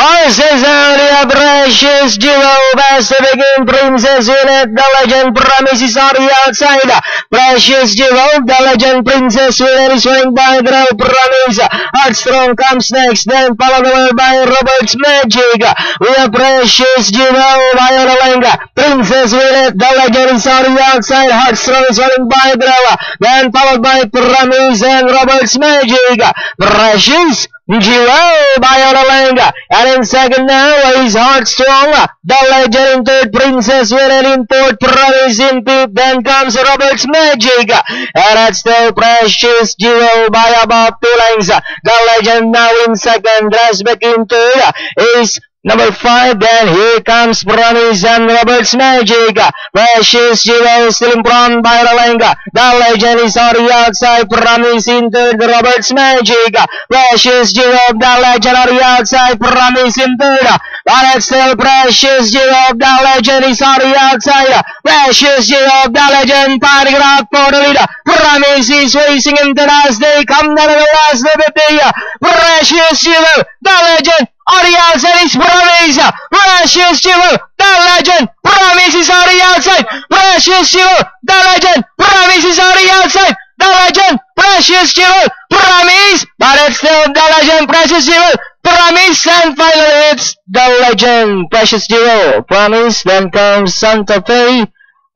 Horses Aria Precious Jewel Pacific Princess Willet, the legend Promises are outside. Precious Jewel, the legend Princess Willet is winning by Girl Promise. Heartstrong comes next, then followed by Robert's Magic. We have Precious Jewel by Onalenga. Princess Willet, the legend is already outside. Heartstrong is winning by Girl, then followed by Promise and Robert's Magic. Precious Jewel by Onalenga, and in second now is Heartstrong, the legend in third, Princess Willet in fourth, Promise in fifth, then comes Robert's Magic, and that's still Precious Jewel by about 2 lengths. The legend now in second, Dressback in third is number 5, then here comes Promise and Robert's Magic. Precious Jewel still in front by Onalenga. The legend is already outside. Promise in third, Robert's Magic. Precious Jewel, the legend already outside. Promise in third. But it's still Precious Jewel, the legend is already outside. Precious Jewel, the legend fighting out for the lead. Promise is racing into last day. Come down to the last of the day. Precious Jewel, the legend. Already outside is Promise. Precious Jewel, the legend. Promise is already outside. Precious Jewel, the legend. Promise is already outside. The legend. Precious Jewel, Promise. But it's still the legend. Precious Jewel, Promise. And finally it's the legend. Precious Jewel, Promise. Then comes Santa Fe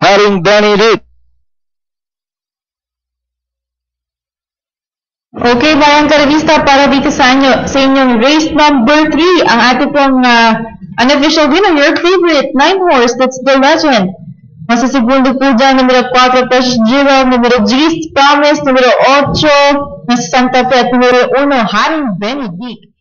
heading Benedict. Okay, Bayang Karevista, para dito sa inyong race number 3, ang ating pong unofficial winner, your favorite 9 horse, that's the legend. Masasigundo po dyan, numero 4, Precious Jewel, numero 10, Promise, numero 8, Santa Fe, at numero 1, Haring Benedict.